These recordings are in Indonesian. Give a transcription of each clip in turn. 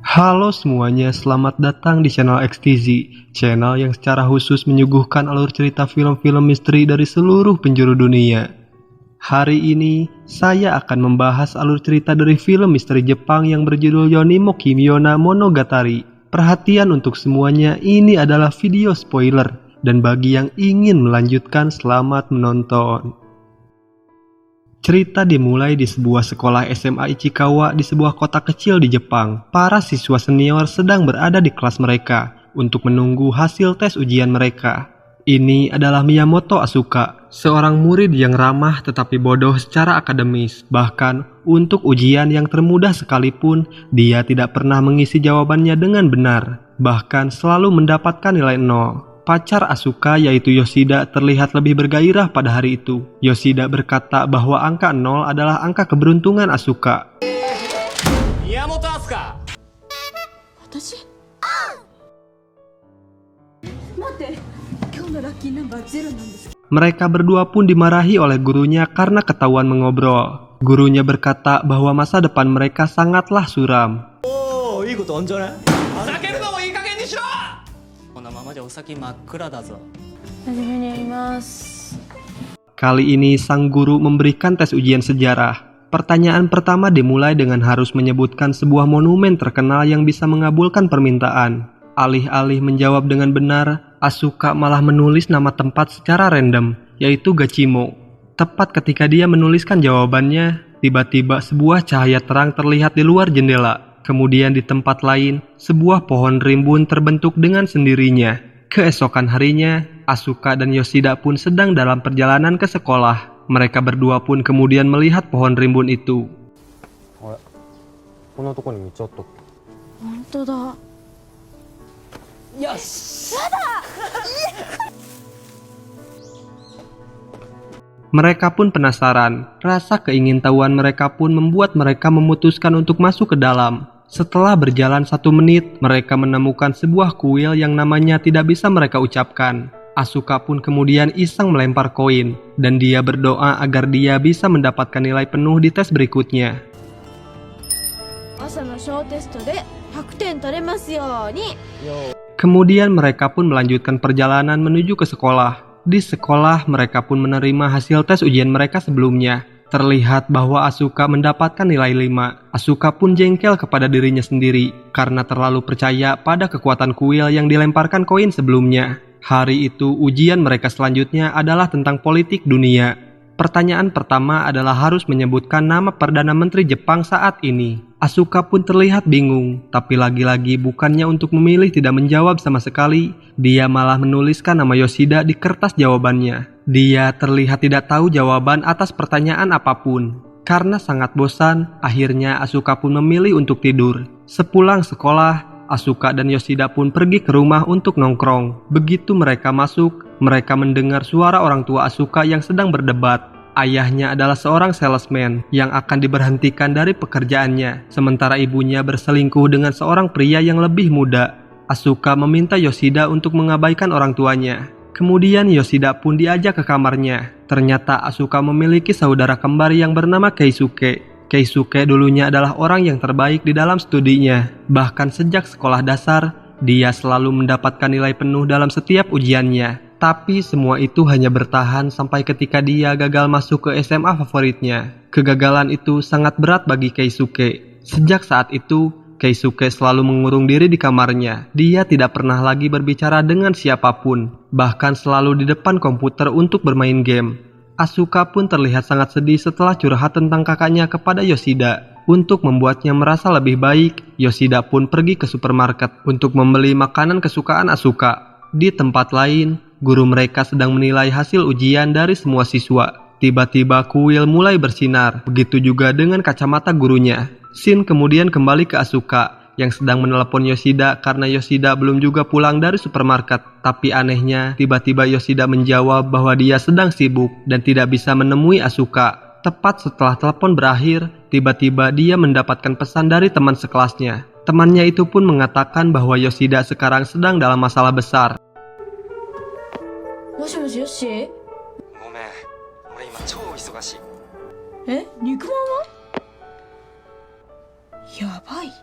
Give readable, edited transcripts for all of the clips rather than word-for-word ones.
Halo semuanya, selamat datang di channel XTZ, channel yang secara khusus menyuguhkan alur cerita film-film misteri dari seluruh penjuru dunia. Hari ini, saya akan membahas alur cerita dari film misteri Jepang yang berjudul Yonimo Kimiyona Monogatari. Perhatian untuk semuanya, ini adalah video spoiler, dan bagi yang ingin melanjutkan, selamat menonton. Cerita dimulai di sebuah sekolah SMA Ichikawa di sebuah kota kecil di Jepang. Para siswa senior sedang berada di kelas mereka untuk menunggu hasil tes ujian mereka. Ini adalah Miyamoto Asuka, seorang murid yang ramah tetapi bodoh secara akademis. Bahkan untuk ujian yang termudah sekalipun, dia tidak pernah mengisi jawabannya dengan benar. Bahkan selalu mendapatkan nilai 0. Pacar Asuka yaitu Yoshida terlihat lebih bergairah pada hari itu. Yoshida berkata bahwa angka 0 adalah angka keberuntungan Asuka. Miyamoto Asuka. Watashi? Mate, kyou no lucky number 0 なんです。 Mereka berdua pun dimarahi oleh gurunya karena ketahuan mengobrol. Gurunya berkata bahwa masa depan mereka sangatlah suram. Oh, いいことあんじゃない？叫ぶのもいい加減にしろ！このままじゃお先真っ暗だぞ。はじめにやります。 Kali ini sang guru memberikan tes ujian sejarah. Pertanyaan pertama dimulai dengan harus menyebutkan sebuah monumen terkenal yang bisa mengabulkan permintaan. Alih-alih menjawab dengan benar, Asuka malah menulis nama tempat secara random, yaitu Gachimo. Tepat ketika dia menuliskan jawabannya, tiba-tiba sebuah cahaya terang terlihat di luar jendela. Kemudian di tempat lain, sebuah pohon rimbun terbentuk dengan sendirinya. Keesokan harinya, Asuka dan Yoshida pun sedang dalam perjalanan ke sekolah. Mereka berdua pun kemudian melihat pohon rimbun itu. こんなとこに道あったっけ？本当だ。よし。 Mereka pun penasaran. Rasa keingintahuan mereka pun membuat mereka memutuskan untuk masuk ke dalam. Setelah berjalan 1 menit, mereka menemukan sebuah kuil yang namanya tidak bisa mereka ucapkan. Asuka pun kemudian iseng melempar koin, dan dia berdoa agar dia bisa mendapatkan nilai penuh di tes berikutnya. 朝の小テストで100点取れますように。 Kemudian mereka pun melanjutkan perjalanan menuju ke sekolah. Di sekolah, mereka pun menerima hasil tes ujian mereka sebelumnya. Terlihat bahwa Asuka mendapatkan nilai 5. Asuka pun jengkel kepada dirinya sendiri karena terlalu percaya pada kekuatan kuil yang dilemparkan koin sebelumnya. Hari itu, ujian mereka selanjutnya adalah tentang politik dunia. Pertanyaan pertama adalah harus menyebutkan nama Perdana Menteri Jepang saat ini. Asuka pun terlihat bingung, tapi lagi-lagi bukannya untuk memilih tidak menjawab sama sekali, dia malah menuliskan nama Yoshida di kertas jawabannya. Dia terlihat tidak tahu jawaban atas pertanyaan apapun. Karena sangat bosan, akhirnya Asuka pun memilih untuk tidur. Sepulang sekolah, Asuka dan Yoshida pun pergi ke rumah untuk nongkrong. Begitu mereka masuk, mereka mendengar suara orang tua Asuka yang sedang berdebat. Ayahnya adalah seorang salesman yang akan diberhentikan dari pekerjaannya, sementara ibunya berselingkuh dengan seorang pria yang lebih muda. Asuka meminta Yoshida untuk mengabaikan orang tuanya. Kemudian Yoshida pun diajak ke kamarnya. Ternyata Asuka memiliki saudara kembar yang bernama Keisuke. Keisuke dulunya adalah orang yang terbaik di dalam studinya. Bahkan sejak sekolah dasar, dia selalu mendapatkan nilai penuh dalam setiap ujiannya. Tapi semua itu hanya bertahan sampai ketika dia gagal masuk ke SMA favoritnya. Kegagalan itu sangat berat bagi Keisuke. Sejak saat itu, Keisuke selalu mengurung diri di kamarnya. Dia tidak pernah lagi berbicara dengan siapapun, bahkan selalu di depan komputer untuk bermain game. Asuka pun terlihat sangat sedih setelah curhat tentang kakaknya kepada Yoshida. Untuk membuatnya merasa lebih baik, Yoshida pun pergi ke supermarket untuk membeli makanan kesukaan Asuka. Di tempat lain, guru mereka sedang menilai hasil ujian dari semua siswa. Tiba-tiba kuil mulai bersinar, begitu juga dengan kacamata gurunya. Shin kemudian kembali ke Asuka yang sedang menelepon Yoshida karena Yoshida belum juga pulang dari supermarket. Tapi anehnya, tiba-tiba Yoshida menjawab bahwa dia sedang sibuk dan tidak bisa menemui Asuka. Tepat setelah telepon berakhir, tiba-tiba dia mendapatkan pesan dari teman sekelasnya. Temannya itu pun mengatakan bahwa Yoshida sekarang sedang dalam masalah besar. もしもしよし？ごめん、俺今超忙しい。え、肉まんは？やばい。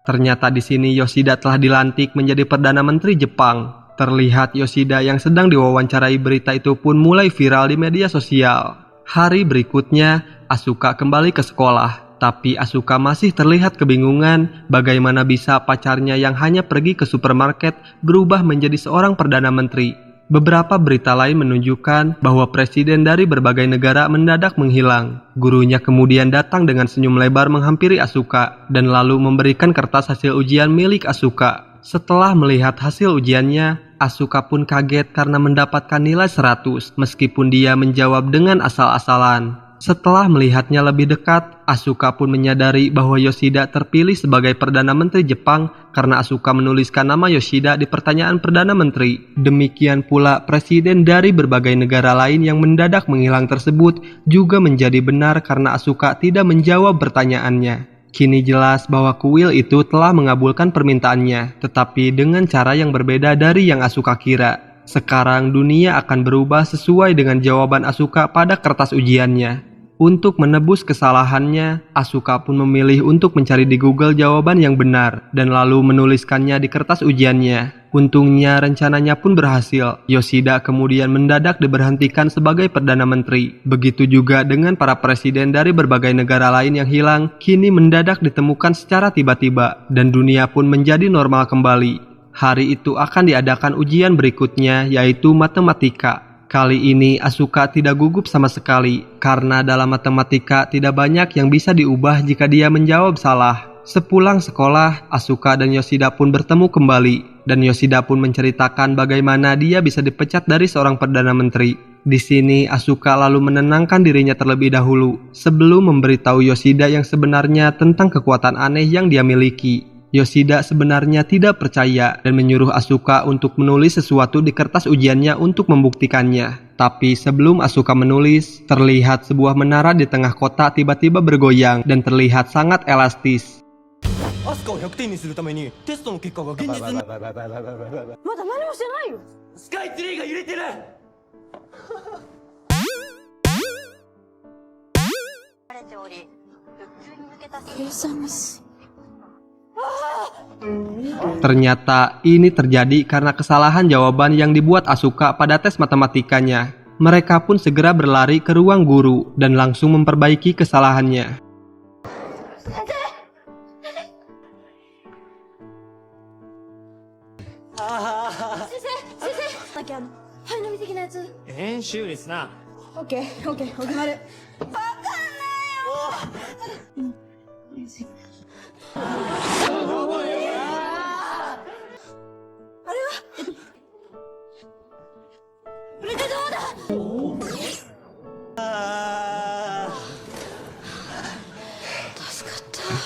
Ternyata di sini Yoshida telah dilantik menjadi Perdana Menteri Jepang. Terlihat Yoshida yang sedang diwawancarai berita itu pun mulai viral di media sosial. Hari berikutnya, Asuka kembali ke sekolah. Tapi Asuka masih terlihat kebingungan bagaimana bisa pacarnya yang hanya pergi ke supermarket berubah menjadi seorang Perdana Menteri. Beberapa berita lain menunjukkan bahwa presiden dari berbagai negara mendadak menghilang. Gurunya kemudian datang dengan senyum lebar menghampiri Asuka dan lalu memberikan kertas hasil ujian milik Asuka. Setelah melihat hasil ujiannya, Asuka pun kaget karena mendapatkan nilai 100 meskipun dia menjawab dengan asal-asalan. Setelah melihatnya lebih dekat, Asuka pun menyadari bahwa Yoshida terpilih sebagai Perdana Menteri Jepang karena Asuka menuliskan nama Yoshida di pertanyaan Perdana Menteri. Demikian pula presiden dari berbagai negara lain yang mendadak menghilang tersebut juga menjadi benar karena Asuka tidak menjawab pertanyaannya. Kini jelas bahwa kuil itu telah mengabulkan permintaannya, tetapi dengan cara yang berbeda dari yang Asuka kira. Sekarang dunia akan berubah sesuai dengan jawaban Asuka pada kertas ujiannya. Untuk menebus kesalahannya, Asuka pun memilih untuk mencari di Google jawaban yang benar dan lalu menuliskannya di kertas ujiannya. Untungnya rencananya pun berhasil. Yoshida kemudian mendadak diberhentikan sebagai Perdana Menteri. Begitu juga dengan para presiden dari berbagai negara lain yang hilang, kini mendadak ditemukan secara tiba-tiba dan dunia pun menjadi normal kembali. Hari itu akan diadakan ujian berikutnya, yaitu matematika. Kali ini Asuka tidak gugup sama sekali, karena dalam matematika tidak banyak yang bisa diubah jika dia menjawab salah. Sepulang sekolah, Asuka dan Yoshida pun bertemu kembali, dan Yoshida pun menceritakan bagaimana dia bisa dipecat dari seorang Perdana Menteri. Di sini Asuka lalu menenangkan dirinya terlebih dahulu, sebelum memberitahu Yoshida yang sebenarnya tentang kekuatan aneh yang dia miliki. Yoshida sebenarnya tidak percaya dan menyuruh Asuka untuk menulis sesuatu di kertas ujiannya untuk membuktikannya. Tapi sebelum Asuka menulis, terlihat sebuah menara di tengah kota tiba-tiba bergoyang dan terlihat sangat elastis. アスカを100点にするためにテストの結果が現実にまだ何もしてないよ。スカイツリーが揺れてる計算ミス。 Ternyata ini terjadi karena kesalahan jawaban yang dibuat Asuka pada tes matematikanya. Mereka pun segera berlari ke ruang guru dan langsung memperbaiki kesalahannya.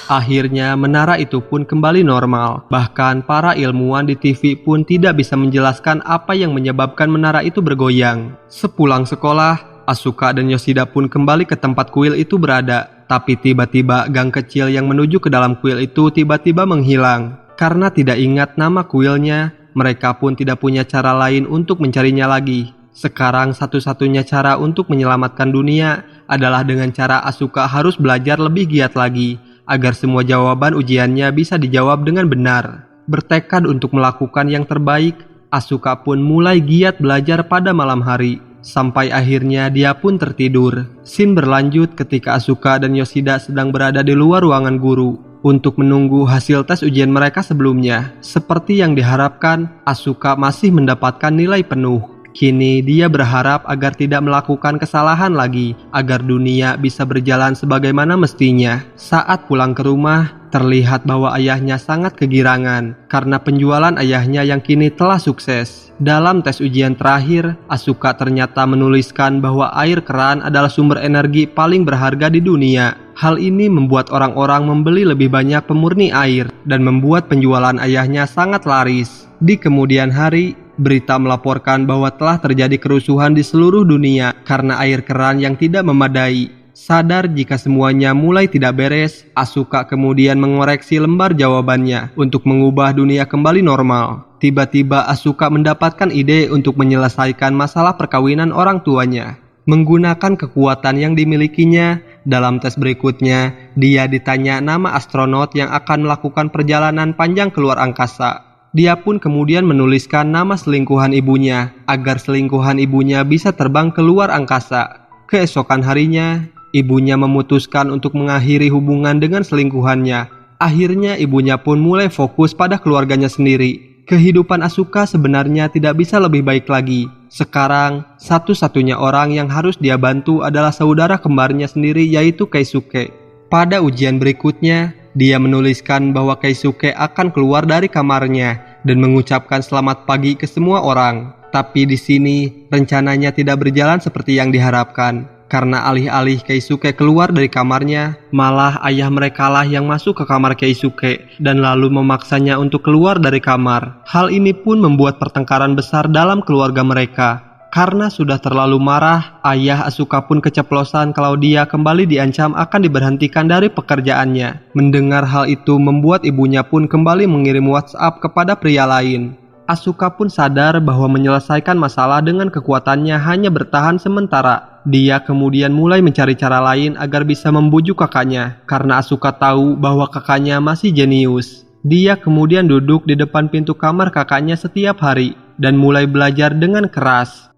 Akhirnya menara itu pun kembali normal. Bahkan para ilmuwan di TV pun tidak bisa menjelaskan apa yang menyebabkan menara itu bergoyang. Sepulang sekolah, Asuka dan Yoshida pun kembali ke tempat kuil itu berada. Tapi tiba-tiba gang kecil yang menuju ke dalam kuil itu tiba-tiba menghilang. Karena tidak ingat nama kuilnya, mereka pun tidak punya cara lain untuk mencarinya lagi. Sekarang satu-satunya cara untuk menyelamatkan dunia adalah dengan cara Asuka harus belajar lebih giat lagi, agar semua jawaban ujiannya bisa dijawab dengan benar. Bertekad untuk melakukan yang terbaik, Asuka pun mulai giat belajar pada malam hari. Sampai akhirnya dia pun tertidur. Scene berlanjut ketika Asuka dan Yoshida sedang berada di luar ruangan guru untuk menunggu hasil tes ujian mereka sebelumnya. Seperti yang diharapkan, Asuka masih mendapatkan nilai penuh. Kini dia berharap agar tidak melakukan kesalahan lagi, agar dunia bisa berjalan sebagaimana mestinya. Saat pulang ke rumah, terlihat bahwa ayahnya sangat kegirangan karena penjualan ayahnya yang kini telah sukses. Dalam tes ujian terakhir, Asuka ternyata menuliskan bahwa air keran adalah sumber energi paling berharga di dunia. Hal ini membuat orang-orang membeli lebih banyak pemurni air dan membuat penjualan ayahnya sangat laris. Di kemudian hari, berita melaporkan bahwa telah terjadi kerusuhan di seluruh dunia karena air keran yang tidak memadai. Sadar jika semuanya mulai tidak beres, Asuka kemudian mengoreksi lembar jawabannya untuk mengubah dunia kembali normal. Tiba-tiba Asuka mendapatkan ide untuk menyelesaikan masalah perkawinan orang tuanya. Menggunakan kekuatan yang dimilikinya, dalam tes berikutnya, dia ditanya nama astronot yang akan melakukan perjalanan panjang keluar angkasa. Dia pun kemudian menuliskan nama selingkuhan ibunya, agar selingkuhan ibunya bisa terbang keluar angkasa. Keesokan harinya, ibunya memutuskan untuk mengakhiri hubungan dengan selingkuhannya. Akhirnya ibunya pun mulai fokus pada keluarganya sendiri. Kehidupan Asuka sebenarnya tidak bisa lebih baik lagi. Sekarang, satu-satunya orang yang harus dia bantu adalah saudara kembarnya sendiri, yaitu Keisuke. Pada ujian berikutnya, dia menuliskan bahwa Keisuke akan keluar dari kamarnya dan mengucapkan selamat pagi ke semua orang. Tapi di sini, rencananya tidak berjalan seperti yang diharapkan. Karena alih-alih Keisuke keluar dari kamarnya, malah ayah merekalah yang masuk ke kamar Keisuke dan lalu memaksanya untuk keluar dari kamar. Hal ini pun membuat pertengkaran besar dalam keluarga mereka. Karena sudah terlalu marah, ayah Asuka pun keceplosan kalau dia kembali diancam akan diberhentikan dari pekerjaannya. Mendengar hal itu membuat ibunya pun kembali mengirim WhatsApp kepada pria lain. Asuka pun sadar bahwa menyelesaikan masalah dengan kekuatannya hanya bertahan sementara. Dia kemudian mulai mencari cara lain agar bisa membujuk kakaknya, karena Asuka tahu bahwa kakaknya masih jenius. Dia kemudian duduk di depan pintu kamar kakaknya setiap hari, dan mulai belajar dengan keras.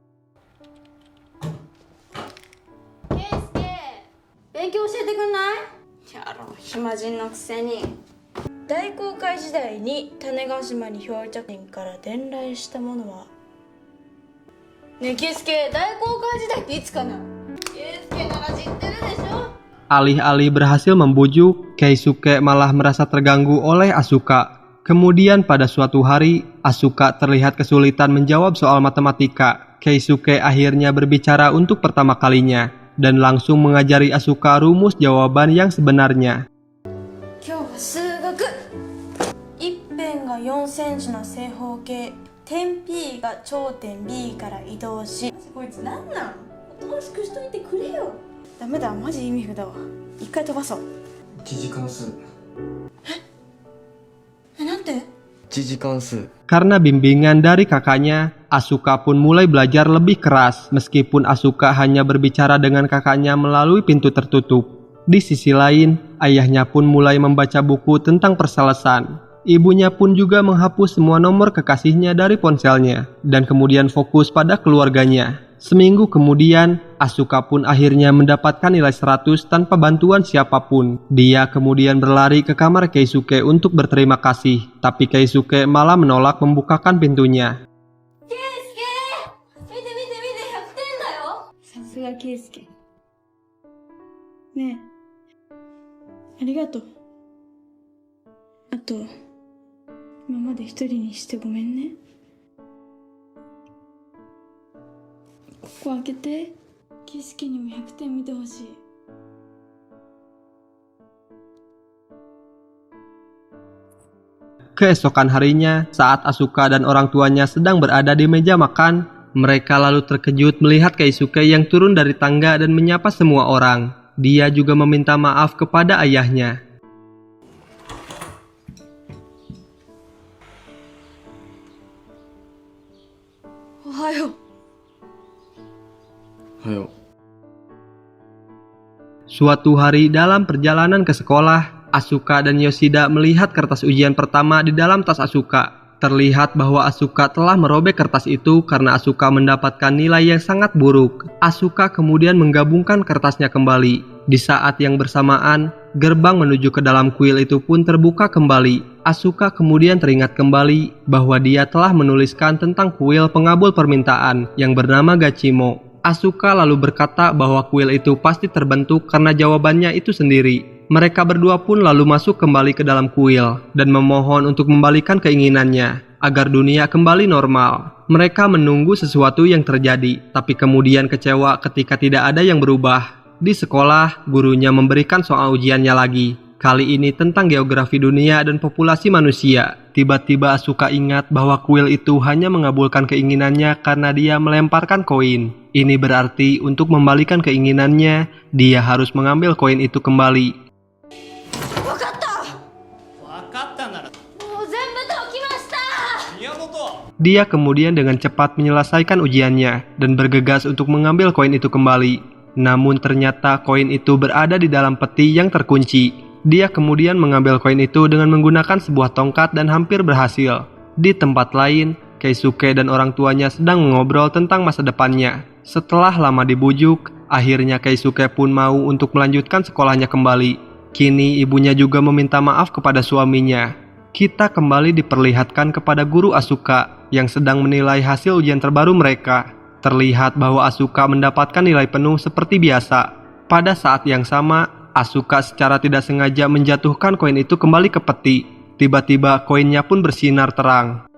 ケイスケ、勉強教えてくんない？やろう、暇人のくせに。大航海時代に種子島に漂着人から伝来したものは。ねえケイスケ、大航海時代っていつかな？ケイスケなら知ってるでしょ？ Alih-alih berhasil membujuk, Keisuke malah merasa terganggu oleh Asuka. Kemudian pada suatu hari, Asuka terlihat kesulitan menjawab soal matematika. Keisuke akhirnya berbicara untuk pertama kalinya, dan langsung mengajari Asuka rumus jawaban yang sebenarnya. 今日は数学。一辺が4センチの正方形。点 P が頂点 B から移動し。こいつなんなん？おとなしくしといてくれよ。ダメだ、マジ意味不だわ。一回飛ばそう。一次関数なんて？一次関数 Karena bimbingan dari kakaknya, Asuka pun mulai belajar lebih keras, meskipun Asuka hanya berbicara dengan kakaknya melalui pintu tertutup. Di sisi lain, ayahnya pun mulai membaca buku tentang perselesan. Ibunya pun juga menghapus semua nomor kekasihnya dari ponselnya, dan kemudian fokus pada keluarganya. Seminggu kemudian, Asuka pun akhirnya mendapatkan nilai 100 tanpa bantuan siapapun. Dia kemudian berlari ke kamar Keisuke untuk berterima kasih, tapi Keisuke malah menolak membukakan pintunya. ケイスケ、見て見て見て、100点だよ。さすがケイスケ。ねえ、ありがとう。あと、今まで一人にしてごめんね。ここ開けて、ケイスケにも100点見てほしい。Keesokan harinya, saat Asuka dan orang tuanya sedang berada di meja makan, mereka lalu terkejut melihat Keisuke yang turun dari tangga dan menyapa semua orang. Dia juga meminta maaf kepada ayahnya. Ohayo. Ayo. Suatu hari dalam perjalanan ke sekolah, Asuka dan Yoshida melihat kertas ujian pertama di dalam tas Asuka. Terlihat bahwa Asuka telah merobek kertas itu karena Asuka mendapatkan nilai yang sangat buruk. Asuka kemudian menggabungkan kertasnya kembali. Di saat yang bersamaan, gerbang menuju ke dalam kuil itu pun terbuka kembali. Asuka kemudian teringat kembali bahwa dia telah menuliskan tentang kuil pengabul permintaan yang bernama Gachimo. Asuka lalu berkata bahwa kuil itu pasti terbentuk karena jawabannya itu sendiri. Mereka berdua pun lalu masuk kembali ke dalam kuil dan memohon untuk membalikan keinginannya agar dunia kembali normal. Mereka menunggu sesuatu yang terjadi, tapi kemudian kecewa ketika tidak ada yang berubah. Di sekolah, gurunya memberikan soal ujiannya lagi. Kali ini tentang geografi dunia dan populasi manusia. Tiba-tiba Asuka ingat bahwa kuil itu hanya mengabulkan keinginannya karena dia melemparkan koin. Ini berarti untuk membalikan keinginannya, dia harus mengambil koin itu kembali. 分かったならもう全部解きました。いや Dia kemudian dengan cepat menyelesaikan ujiannya dan bergegas untuk mengambil koin itu kembali. Namun ternyata koin itu berada di dalam peti yang terkunci. Dia kemudian mengambil koin itu dengan menggunakan sebuah tongkat dan hampir berhasil. Di tempat lain, Keisuke dan orang tuanya sedang mengobrol tentang masa depannya. Setelah lama dibujuk, akhirnya Keisuke pun mau untuk melanjutkan sekolahnya kembali. Kini ibunya juga meminta maaf kepada suaminya. Kita kembali diperlihatkan kepada guru Asuka yang sedang menilai hasil ujian terbaru mereka. Terlihat bahwa Asuka mendapatkan nilai penuh seperti biasa. Pada saat yang sama, Asuka secara tidak sengaja menjatuhkan koin itu kembali ke peti. Tiba-tiba koinnya pun bersinar terang.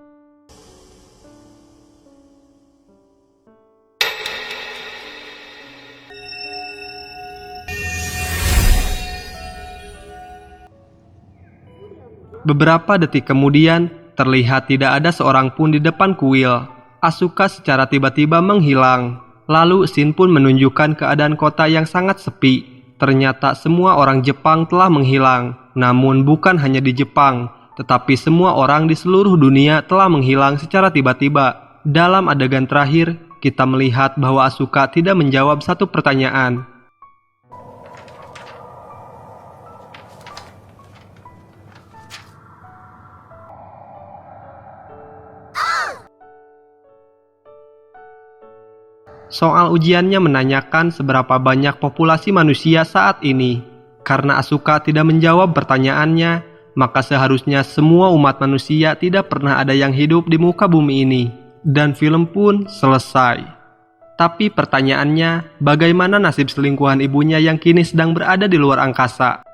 Beberapa detik kemudian, terlihat tidak ada seorang pun di depan kuil. Asuka secara tiba-tiba menghilang. Lalu Shin pun menunjukkan keadaan kota yang sangat sepi. Ternyata semua orang Jepang telah menghilang. Namun bukan hanya di Jepang, tetapi semua orang di seluruh dunia telah menghilang secara tiba-tiba. Dalam adegan terakhir, kita melihat bahwa Asuka tidak menjawab satu pertanyaan. Soal ujiannya menanyakan seberapa banyak populasi manusia saat ini. Karena Asuka tidak menjawab pertanyaannya, maka seharusnya semua umat manusia tidak pernah ada yang hidup di muka bumi ini. Dan film pun selesai. Tapi pertanyaannya, bagaimana nasib selingkuhan ibunya yang kini sedang berada di luar angkasa?